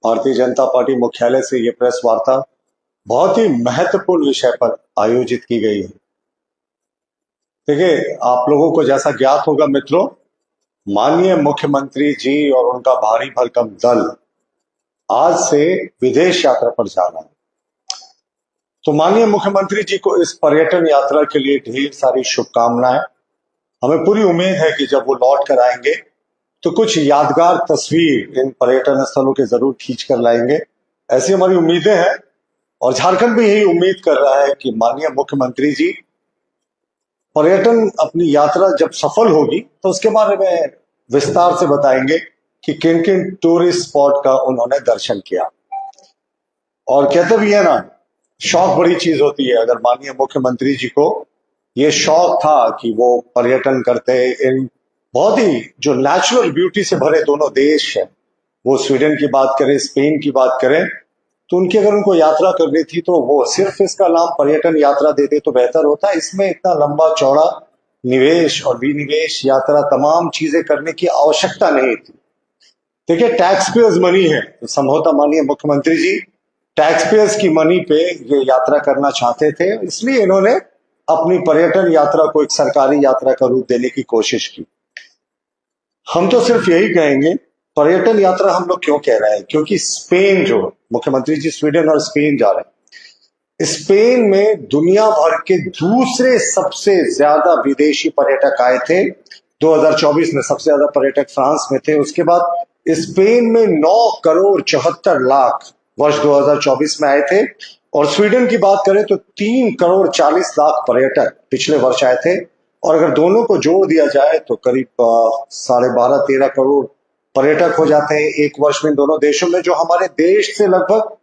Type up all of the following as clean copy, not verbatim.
Bharatiya Janata party मुख्यालय से ये प्रेस वार्ता बहुत ही महत्वपूर्ण विषय पर आयोजित की गई है। देखिए, आप लोगों को जैसा ज्ञात होगा मित्रों, माननीय मुख्यमंत्री जी और उनका भारी भरकम दल आज से विदेश यात्रा पर जा रहा है। तो माननीय मुख्यमंत्री जी को इस पर्यटन यात्रा के लिए ढेर सारी शुभकामनाएं। हमें पूरी उम्मीद है कि जब वो लौट कर आएंगे तो कुछ यादगार तस्वीर इन पर्यटन स्थलों के जरूर खींच कर लाएंगे, ऐसी हमारी उम्मीदें हैं। और झारखंड भी यही उम्मीद कर रहा है कि माननीय मुख्यमंत्री जी पर्यटन अपनी यात्रा जब सफल होगी तो उसके बारे में विस्तार से बताएंगे कि किन किन टूरिस्ट स्पॉट का उन्होंने दर्शन किया। और कहते भी है ना, शौक बड़ी चीज होती है। अगर माननीय मुख्यमंत्री जी को ये शौक था कि वो पर्यटन करते इन बहुत ही जो नेचुरल ब्यूटी से भरे दोनों देश हैं, वो स्वीडन की बात करें, स्पेन की बात करें, तो उनकी अगर उनको यात्रा करनी थी तो वो सिर्फ इसका नाम पर्यटन यात्रा देते तो बेहतर होता। इसमें इतना लंबा चौड़ा निवेश और विनिवेश यात्रा तमाम चीजें करने की आवश्यकता नहीं थी। देखिए, टैक्स पेयर्स मनी है, तो संभवतः माननीय मुख्यमंत्री जी टैक्स पेयर्स की मनी पे ये यात्रा करना चाहते थे, इसलिए इन्होंने अपनी पर्यटन यात्रा को एक सरकारी यात्रा का रूप देने की कोशिश की। हम तो सिर्फ यही कहेंगे, पर्यटन यात्रा हम लोग क्यों कह रहे हैं, क्योंकि स्पेन, जो मुख्यमंत्री जी स्वीडन और स्पेन जा रहे हैं, स्पेन में दुनिया भर के दूसरे सबसे ज्यादा विदेशी पर्यटक आए थे। 2024 में सबसे ज्यादा पर्यटक फ्रांस में थे, उसके बाद स्पेन में 9 करोड़ 74 लाख वर्ष 2024 में आए थे। और स्वीडन की बात करें तो 3 करोड़ 40 लाख पर्यटक पिछले वर्ष आए थे। और अगर दोनों को जोड़ दिया जाए तो करीब 12.5-13 करोड़ पर्यटक हो जाते हैं एक वर्ष में दोनों देशों में, जो हमारे देश से लगभग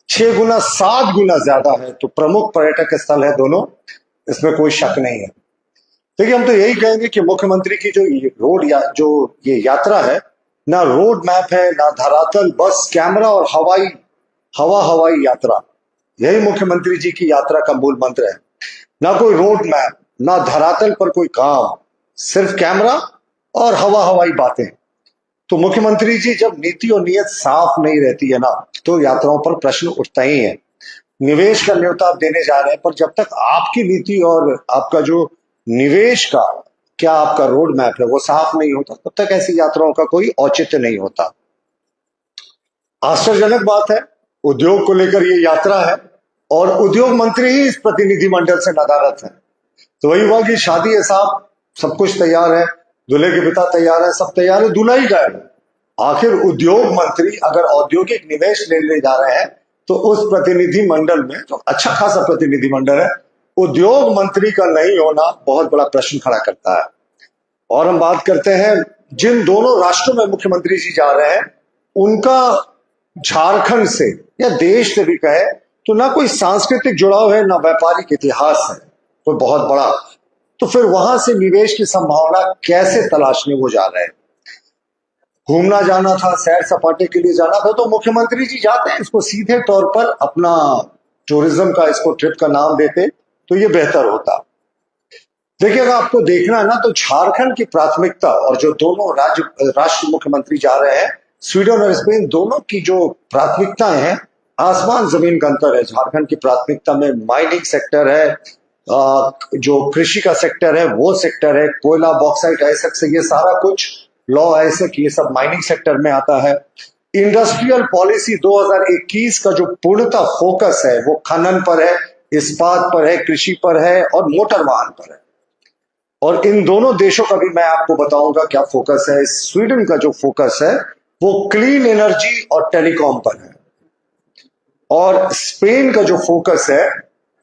6 गुना 7 गुना ज्यादा है। तो प्रमुख पर्यटक स्थल है दोनों, इसमें कोई शक नहीं है। देखिए, हम तो यही कहेंगे कि मुख्यमंत्री की जो ये यात्रा है, ना रोड मैप है, ना धरातल, बस कैमरा और हवाई यात्रा, यही मुख्यमंत्री जी की यात्रा का मूल मंत्र है। ना कोई रोड मैप, ना धरातल पर कोई काम, सिर्फ कैमरा और हवाई बातें। तो मुख्यमंत्री जी जब नीति और नीयत साफ नहीं रहती है ना, तो यात्राओं पर प्रश्न उठता ही है। निवेश का न्योता आप देने जा रहे हैं, पर जब तक आपकी नीति और आपका जो निवेश का क्या आपका रोड मैप है वो साफ नहीं होता, तब तक ऐसी यात्राओं का कोई औचित्य नहीं होता। आश्चर्यजनक बात है, उद्योग को लेकर ये यात्रा है और उद्योग मंत्री ही इस प्रतिनिधिमंडल से नदारद है। तो वही हुआ कि शादी है साहब, सब कुछ तैयार है, दूल्हे के पिता तैयार है, सब तैयार है, दूल्हा ही गायब है। आखिर उद्योग मंत्री अगर औद्योगिक निवेश लेने जा रहे हैं तो उस प्रतिनिधिमंडल में, जो अच्छा खासा प्रतिनिधिमंडल है, उद्योग मंत्री का नहीं होना बहुत बड़ा प्रश्न खड़ा करता है। और हम बात करते हैं जिन दोनों राष्ट्रों में मुख्यमंत्री जी जा रहे हैं, उनका झारखंड से या देश से भी कहे तो ना कोई सांस्कृतिक जुड़ाव है, ना व्यापारिक इतिहास है कोई बहुत बड़ा। तो फिर वहां से निवेश की संभावना कैसे तलाशने वो जा रहे हैं। घूमना जाना था, सैर सपाटे के लिए जाना था, तो मुख्यमंत्री जी जाते हैं, इसको सीधे तौर पर अपना टूरिज्म का, इसको ट्रिप का नाम देते तो ये बेहतर होता। देखिए, अगर आपको देखना है ना, तो झारखंड की प्राथमिकता और जो दोनों राष्ट्र मुख्यमंत्री जा रहे हैं, स्वीडन और स्पेन, दोनों की जो प्राथमिकताएं हैं, आसमान जमीन का अंतर है। झारखंड की प्राथमिकता में माइनिंग सेक्टर है, जो कृषि का सेक्टर है वो सेक्टर है, कोयला, बॉक्साइट, ऐसा ये सारा कुछ, लॉ ऐसे कि ये सब माइनिंग सेक्टर में आता है। इंडस्ट्रियल पॉलिसी 2021 का जो पूर्णतः फोकस है वो खनन पर है, इस्पात पर है, कृषि पर है और मोटर वाहन पर है। और इन दोनों देशों का भी मैं आपको बताऊंगा क्या फोकस है। स्वीडन का जो फोकस है वो क्लीन एनर्जी और टेलीकॉम पर है, और स्पेन का जो फोकस है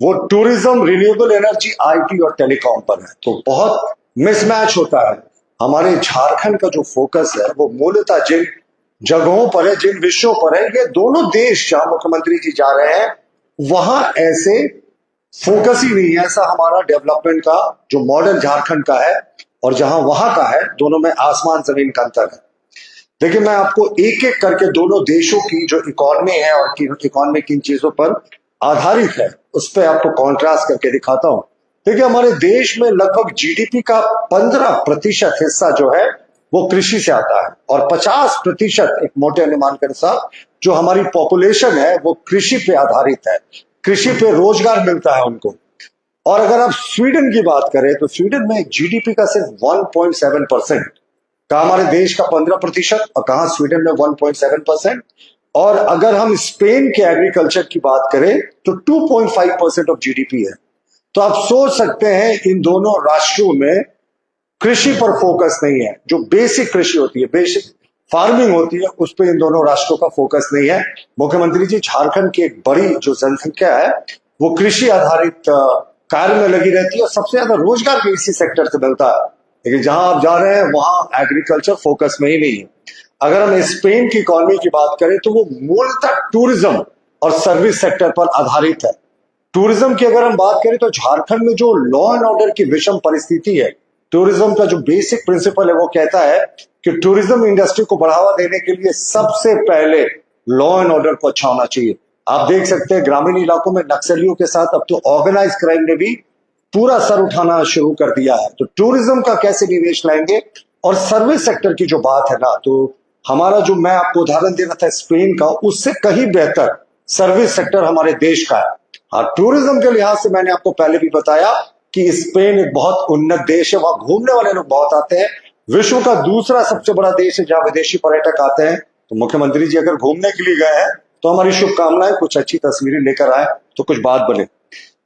वो टूरिज्म, रिन्यूएबल एनर्जी, आईटी और टेलीकॉम पर है। तो बहुत मिसमैच होता है। हमारे झारखंड का जो फोकस है वो मूलतः जिन जगहों पर है, जिन विषयों पर है, ये दोनों देश जहां मुख्यमंत्री जी जा रहे हैं वहां ऐसे फोकस ही नहीं है। ऐसा हमारा डेवलपमेंट का जो मॉडल झारखंड का है और जहां वहां का है, दोनों में आसमान जमीन का अंतर है। देखिए, मैं आपको एक एक करके दोनों देशों की जो इकोनॉमी है और इकोनॉमी किन चीजों पर आधारित है उस पर आपको कॉन्ट्रास्ट करके दिखाता हूं। देखिए, हमारे देश में लगभग जीडीपी का 15% हिस्सा जो है वो कृषि से आता है, और 50% एक मोटे अनुमान के अनुसार जो हमारी पॉपुलेशन है वो कृषि पे आधारित है, कृषि पे रोजगार मिलता है उनको। और अगर आप स्वीडन की बात करें तो स्वीडन में जीडीपी का सिर्फ 1.7%, कहा हमारे देश का 15% और कहा स्वीडन में 1.7%। और अगर हम स्पेन के एग्रीकल्चर की बात करें तो 2.5% ऑफ जीडीपी है। तो आप सोच सकते हैं इन दोनों राष्ट्रों में कृषि पर फोकस नहीं है, जो बेसिक कृषि होती है, बेसिक फार्मिंग होती है, उस पर इन दोनों राष्ट्रों का फोकस नहीं है। मुख्यमंत्री जी, झारखंड की एक बड़ी जो जनसंख्या है वो कृषि आधारित कार्य में लगी रहती है और सबसे ज्यादा रोजगार भी इसी सेक्टर से मिलता है, लेकिन जहां आप जा रहे हैं वहां एग्रीकल्चर फोकस में ही नहीं है। अगर हम स्पेन की इकोनॉमी की बात करें तो वो मूलतः टूरिज्म और सर्विस सेक्टर पर आधारित है। टूरिज्म की अगर हम बात करें तो झारखंड में जो लॉ एंड ऑर्डर की विषम परिस्थिति है, टूरिज्म का जो बेसिक प्रिंसिपल है वो कहता है कि टूरिज्म इंडस्ट्री को बढ़ावा देने के लिए सबसे पहले लॉ एंड ऑर्डर को अच्छा होना चाहिए। आप देख सकते हैं ग्रामीण इलाकों में नक्सलियों के साथ अब तो ऑर्गेनाइज क्राइम ने भी पूरा सर उठाना शुरू कर दिया है। तो टूरिज्म का कैसे निवेश लाएंगे, और सर्विस सेक्टर की जो बात है ना, तो हमारा जो मैं आपको उदाहरण दे रहा था स्पेन का, उससे कहीं बेहतर सर्विस सेक्टर हमारे देश का है। हाँ, टूरिज्म के लिहाज से मैंने आपको पहले भी बताया कि स्पेन एक बहुत उन्नत देश है, वहां घूमने वाले लोग बहुत आते हैं, विश्व का दूसरा सबसे बड़ा देश है जहां विदेशी पर्यटक आते हैं। तो मुख्यमंत्री जी अगर घूमने के लिए गए हैं तो हमारी शुभकामनाएं, कुछ अच्छी तस्वीरें लेकर आए तो कुछ बात बने।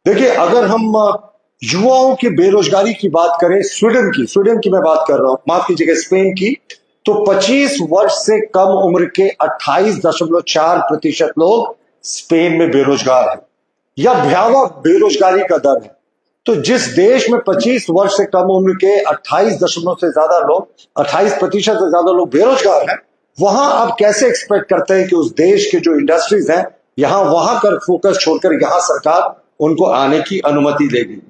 देखिए, अगर हम युवाओं की बेरोजगारी की बात करें, स्वीडन की मैं बात कर रहा हूं, माफ कीजिएगा स्पेन की, तो 25 वर्ष से कम उम्र के 28.4% लोग स्पेन में बेरोजगार हैं, या भयावह बेरोजगारी का दर है। तो जिस देश में 25 वर्ष से कम उम्र के 28% से ज्यादा लोग बेरोजगार हैं, वहां आप कैसे एक्सपेक्ट करते हैं कि उस देश के जो इंडस्ट्रीज हैं यहां वहां कर फोकस छोड़कर यहां सरकार उनको आने की अनुमति देगी।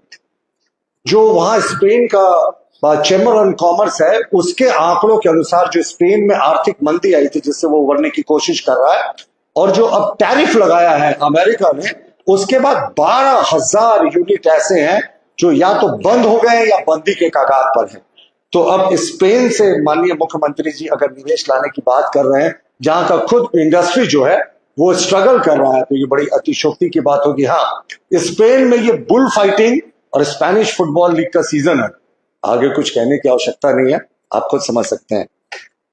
जो वहां स्पेन का चैम्बर ऑन कॉमर्स है, उसके आंकड़ों के अनुसार जो स्पेन में आर्थिक मंदी आई थी जिससे वो उभरने की कोशिश कर रहा है, और जो अब टैरिफ लगाया है अमेरिका ने, उसके बाद 12,000 यूनिट ऐसे हैं जो या तो बंद हो गए या बंदी के कगार पर हैं। तो अब स्पेन से माननीय मुख्यमंत्री जी अगर निवेश लाने की बात कर रहे हैं, जहां का खुद इंडस्ट्री जो है वो स्ट्रगल कर रहा है, तो ये बड़ी अतिशोक्ति की बात होगी। हाँ, स्पेन में ये बुल फाइटिंग और स्पेनिश फुटबॉल लीग का सीजन है, आगे कुछ कहने की आवश्यकता नहीं है, आप खुद समझ सकते हैं।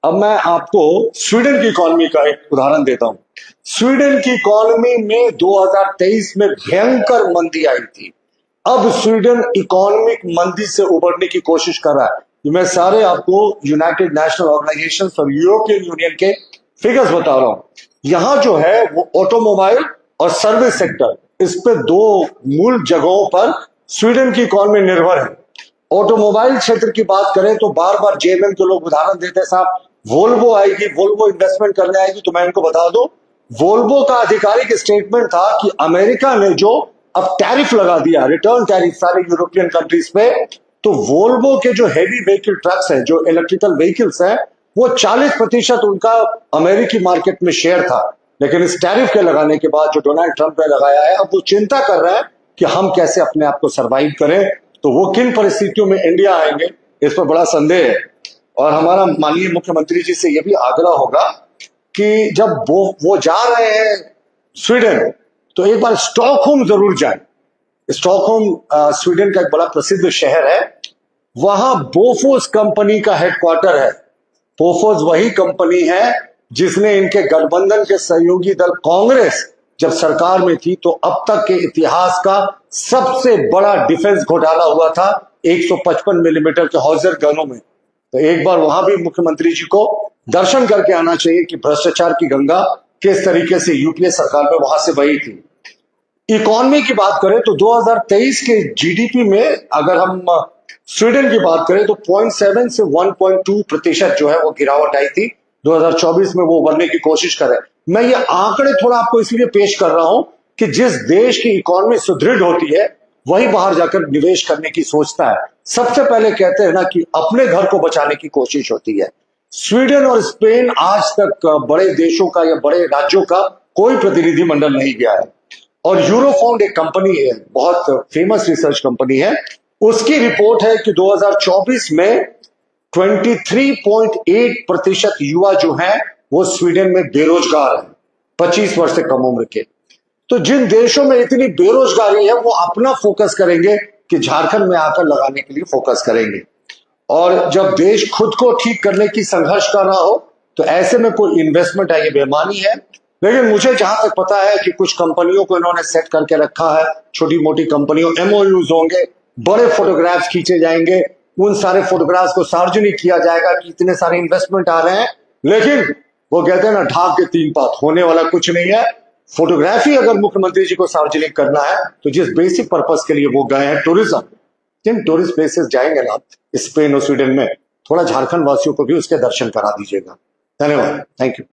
अब मैं आपको स्वीडन की इकोनॉमी का एक उदाहरण देता हूं। स्वीडन की इकोनॉमी में 2023 में भयंकर मंदी आई थी। अब स्वीडन इकोनॉमिक मंदी से उबरने की कोशिश कर रहा है। मैं सारे आपको यूनाइटेड नेशनल ऑर्गेनाइजेशन और यूरोपियन यूनियन के फिगर्स बता रहा हूं। यहां जो है वो ऑटोमोबाइल और सर्विस सेक्टर, इस पे दो मूल जगहों पर स्वीडन की इकोनॉमी निर्भर है। ऑटोमोबाइल क्षेत्र की बात करें तो बार बार जेएमएम के लोग उदाहरण देते हैं, साहब वोल्वो आएगी, वोल्वो इन्वेस्टमेंट करने आएगी। तो मैं इनको बता दूं, वोल्वो का आधिकारिक स्टेटमेंट था कि अमेरिका ने जो अब टैरिफ लगा दिया, रिटर्न टैरिफ सारे यूरोपियन कंट्रीज पे, तो वोल्वो के जो हेवी व्हीकल ट्रक्स हैं, जो इलेक्ट्रिकल व्हीकल्स हैं, वो 40% उनका अमेरिकी मार्केट में शेयर था। लेकिन इस टैरिफ के लगाने के बाद जो डोनाल्ड ट्रंप ने लगाया है, अब वो चिंता कर रहे हैं कि हम कैसे अपने आप को सर्वाइव करें। तो वो किन परिस्थितियों में इंडिया आएंगे, इस पर बड़ा संदेह है। और हमारा माननीय मुख्यमंत्री जी से यह भी आग्रह होगा कि जब वो जा रहे हैं स्वीडन, तो एक बार स्टॉकहोम जरूर जाएं। स्टॉकहोम स्वीडन का एक बड़ा प्रसिद्ध शहर है, वहां बोफोर्स कंपनी का हेडक्वार्टर है। बोफोर्स वही कंपनी है जिसने इनके गठबंधन के सहयोगी दल कांग्रेस जब सरकार में थी तो अब तक के इतिहास का सबसे बड़ा डिफेंस घोटाला हुआ था 155 मिलीमीटर के हॉजर गनों में। तो एक बार वहां भी मुख्यमंत्री जी को दर्शन करके आना चाहिए कि भ्रष्टाचार की गंगा किस तरीके से यूपीए सरकार में वहां से बही थी। इकोनॉमी की बात करें तो 2023 के जीडीपी में अगर हम स्वीडन की बात करें तो 0.7 से 1.2% जो है वो गिरावट आई थी। 2024 में वो उभरने की कोशिश कर रहे हैं। मैं ये आंकड़े थोड़ा आपको इसलिए पेश कर रहा हूं कि जिस देश की इकोनॉमी सुदृढ़ होती है वही बाहर जाकर निवेश करने की सोचता है। सबसे पहले कहते हैं ना कि अपने घर को बचाने की कोशिश होती है। स्वीडन और स्पेन आज तक बड़े देशों का या बड़े राज्यों का कोई प्रतिनिधि मंडल नहीं गया है। और यूरोफाउंड एक कंपनी है, बहुत फेमस रिसर्च कंपनी है, उसकी रिपोर्ट है कि 2024 में 23.8% युवा जो हैं वो स्वीडन में बेरोजगार हैं, 25 वर्ष से कम उम्र के। तो जिन देशों में इतनी बेरोजगारी है वो अपना फोकस करेंगे कि झारखंड में आकर लगाने के लिए फोकस करेंगे। और जब देश खुद को ठीक करने की संघर्ष कर रहा हो तो ऐसे में कोई इन्वेस्टमेंट है ये बेईमानी है। लेकिन मुझे जहां तक पता है कि कुछ कंपनियों को इन्होंने सेट करके रखा है, छोटी मोटी कंपनियों, एमओयूज होंगे, बड़े फोटोग्राफ्स खींचे जाएंगे, उन सारे फोटोग्राफ्स को सार्वजनिक किया जाएगा कि इतने सारे इन्वेस्टमेंट आ रहे हैं। लेकिन वो कहते हैं ना, ढाक के तीन पात, होने वाला कुछ नहीं है। फोटोग्राफी अगर मुख्यमंत्री जी को सार्वजनिक करना है तो जिस बेसिक पर्पस के लिए वो गए हैं, टूरिज्म, जिन टूरिस्ट प्लेसेस जाएंगे ना स्पेन और स्वीडन में, थोड़ा झारखंड वासियों को भी उसके दर्शन करा दीजिएगा। धन्यवाद, थैंक यू।